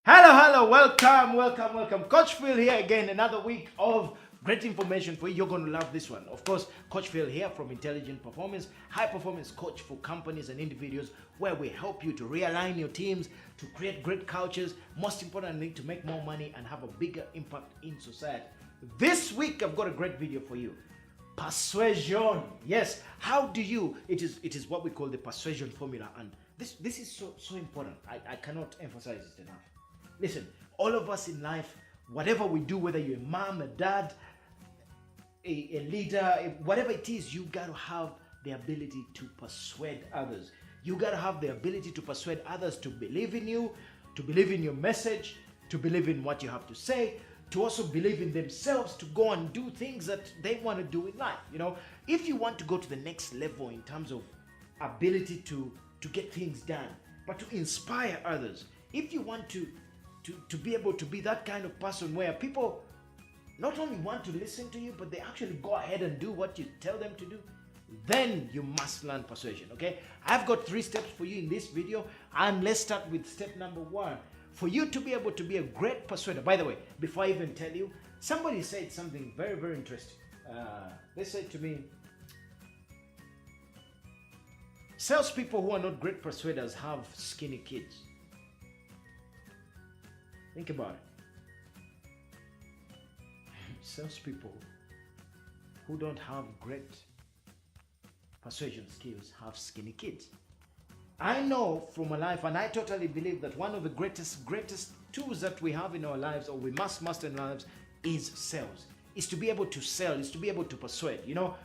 Hello, welcome. Coach Phill here again, another week of great information for you. You're going to love this one. Of course, Coach Phill here from Intelligent Performance, high performance coach for companies and individuals, where we help you to realign your teams, to create great cultures, most importantly, to make more money and have a bigger impact in society. This week, I've got a great video for you. Persuasion. Yes, how do you, it is what we call the persuasion formula, and this is so important. I cannot emphasize it enough. Listen, all of us in life, whatever we do, whether you're a mom, a dad, a leader, whatever it is, you got to have the ability to persuade others. You got to have the ability to persuade others to believe in you, to believe in your message, to believe in what you have to say, to also believe in themselves, to go and do things that they want to do in life. You know, if you want to go to the next level in terms of ability to get things done, but to inspire others, if you want to be able to be that kind of person where people not only want to listen to you, but they actually go ahead and do what you tell them to do, then you must learn persuasion, okay? I've got 3 steps for you in this video, and let's start with step number 1. For you to be able to be a great persuader, by the way, before I even tell you, somebody said something very, very interesting. They said to me, salespeople who are not great persuaders have skinny kids. Think about it. Salespeople who don't have great persuasion skills have skinny kids. I know from my life, and I totally believe that one of the greatest tools that we have in our lives, or we must master in our lives, is sales. Is to be able to sell, is to be able to persuade. You know,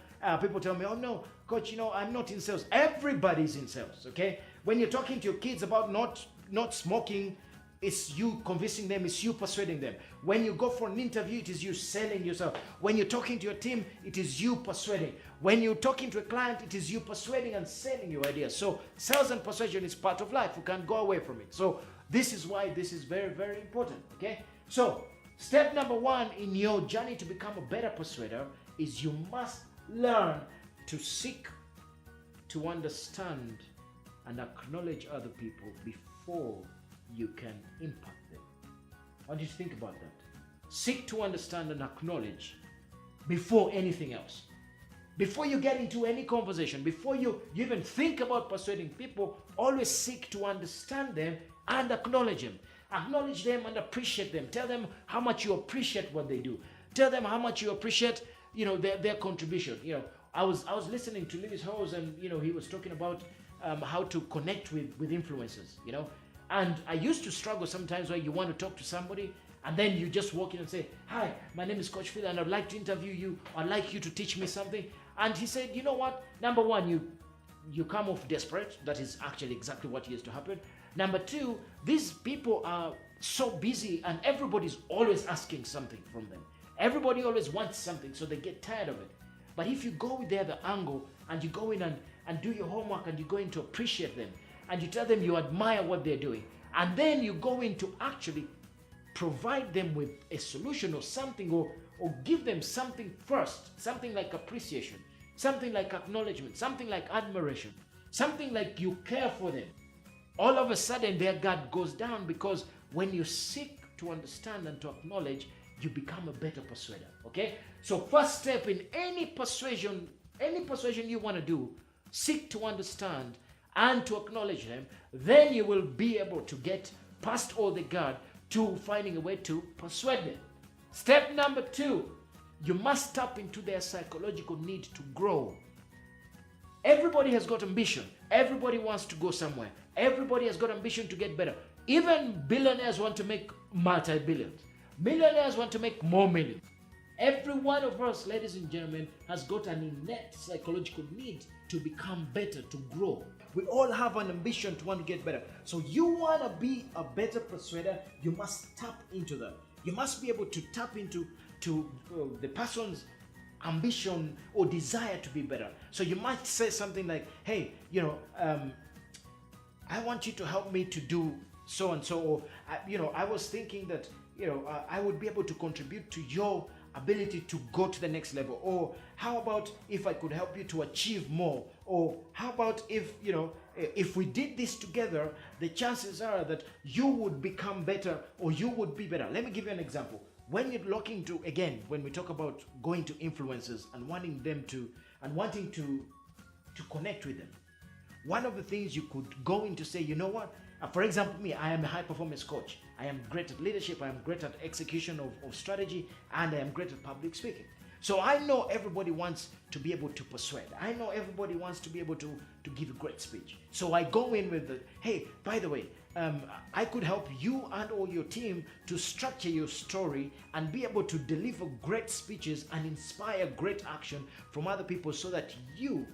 people tell me, oh no, coach, you know, I'm not in sales. Everybody's in sales, okay? When you're talking to your kids about not smoking, it's you convincing them, it's you persuading them. When you go for an interview, it is you selling yourself. When you're talking to your team, it is you persuading. When you're talking to a client, it is you persuading and selling your ideas. So sales and persuasion is part of life. We can't go away from it. So this is why this is very, very important, okay? So step number 1 in your journey to become a better persuader is you must learn to seek to understand and acknowledge other people before you can impact them. I want you to think about that. Seek to understand and acknowledge before anything else. Before you get into any conversation, before you even think about persuading people, always seek to understand them and acknowledge them. Acknowledge them and appreciate them. Tell them how much you appreciate what they do. Tell them how much you appreciate, you know, their contribution. You know, I was listening to Lewis Howes, and you know, he was talking about how to connect with influencers, you know. And I used to struggle sometimes where you want to talk to somebody and then you just walk in and say, hi, my name is Coach Phill and I'd like to interview you. I'd like you to teach me something. And he said, you know what? Number 1, you come off desperate. That is actually exactly what used to happen. Number 2, these people are so busy and everybody's always asking something from them. Everybody always wants something, so they get tired of it. But if you go with the other angle and you go in and do your homework and you go in to appreciate them, and you tell them you admire what they're doing, and then you go in to actually provide them with a solution or something, or give them something first, something like appreciation, something like acknowledgement, something like admiration, something like you care for them, all of a sudden their guard goes down, because when you seek to understand and to acknowledge, you become a better persuader, okay? So first step in any persuasion you want to do, seek to understand and to acknowledge them. Then you will be able to get past all the guard to finding a way to persuade them. Step number 2, you must tap into their psychological need to grow. Everybody has got ambition. Everybody wants to go somewhere. Everybody has got ambition to get better. Even billionaires want to make multi-billions. Millionaires want to make more millions. Every one of us, ladies and gentlemen, has got an innate psychological need to become better, to grow. We all have an ambition to want to get better. So you want to be a better persuader, you must tap into that. You must be able to tap into the person's ambition or desire to be better. So you might say something like, hey, you know, I want you to help me to do so and so, or you know, I was thinking that, you know, I would be able to contribute to your ability to go to the next level. Or how about if I could help you to achieve more? Or how about if, you know, if we did this together, the chances are that you would become better or you would be better. Let me give you an example. When you're looking to, again, when we talk about going to influencers and wanting to connect with them, one of the things you could go in to say, you know what? For example, me, I am a high performance coach. I am great at leadership. I am great at execution of strategy, and I am great at public speaking. So I know everybody wants to be able to persuade. I know everybody wants to be able to give a great speech. So I go in with the, hey, by the way, I could help you and or your team to structure your story and be able to deliver great speeches and inspire great action from other people so that you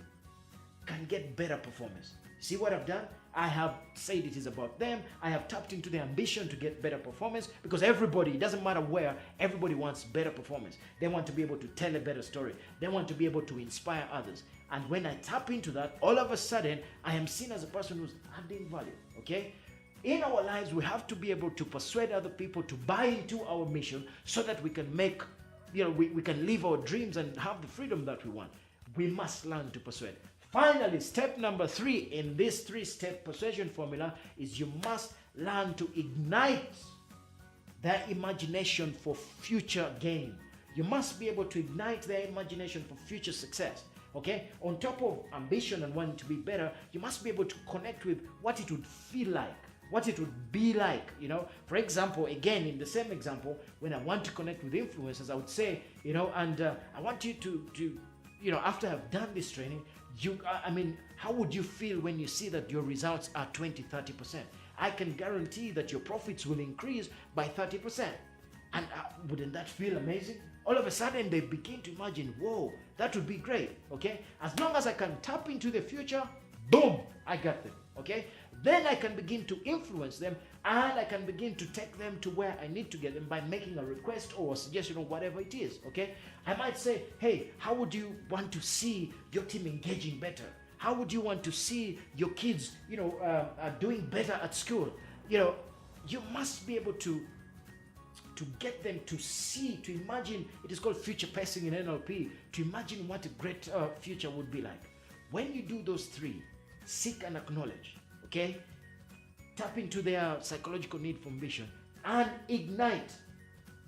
can get better performance. See what I've done? I have said it is about them. I have tapped into their ambition to get better performance, because everybody, it doesn't matter where, everybody wants better performance. They want to be able to tell a better story. They want to be able to inspire others. And when I tap into that, all of a sudden, I am seen as a person who's adding value, okay? In our lives, we have to be able to persuade other people to buy into our mission so that we can make, we can live our dreams and have the freedom that we want. We must learn to persuade. Finally, step number 3 in this 3-step persuasion formula is you must learn to ignite their imagination for future gain. You must be able to ignite their imagination for future success. Okay? On top of ambition and wanting to be better, you must be able to connect with what it would feel like, what it would be like, For example, again, in the same example, when I want to connect with influencers, I would say, I want you to after I've done this training, how would you feel when you see that your results are 20-30%? I can guarantee that your profits will increase by 30%. And wouldn't that feel amazing? All of a sudden, they begin to imagine, whoa, that would be great, okay? As long as I can tap into the future, boom, I got them, okay? Then I can begin to influence them, and I can begin to take them to where I need to get them by making a request or a suggestion or whatever it is, okay? I might say, hey, how would you want to see your team engaging better? How would you want to see your kids, doing better at school? You must be able to get them to see, to imagine. It is called future pacing in NLP, to imagine what a great future would be like. When you do those 3, seek and acknowledge, okay? Tap into their psychological need for ambition and ignite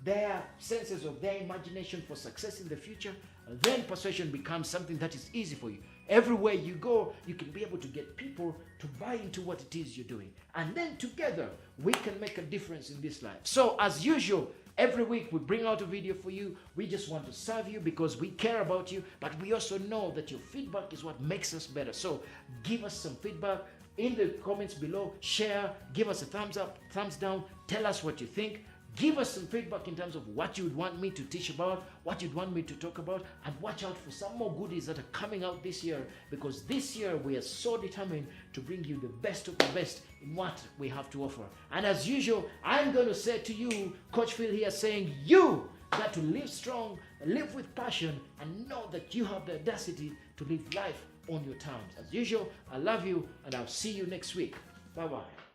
their senses of their imagination for success in the future. Then persuasion becomes something that is easy for you. Everywhere you go, you can be able to get people to buy into what it is you're doing. And then together, we can make a difference in this life. So as usual, every week we bring out a video for you. We just want to serve you because we care about you, but we also know that your feedback is what makes us better. So give us some feedback in the comments below. Share, give us a thumbs up, thumbs down, tell us what you think. Give us some feedback in terms of what you would want me to teach about, what you'd want me to talk about, and watch out for some more goodies that are coming out this year, because this year we are so determined to bring you the best of the best in what we have to offer. And as usual, I'm going to say to you, Coach Phill here, saying you got to live strong, live with passion, and know that you have the audacity to live life on your terms. As usual, I love you, and I'll see you next week. Bye-bye.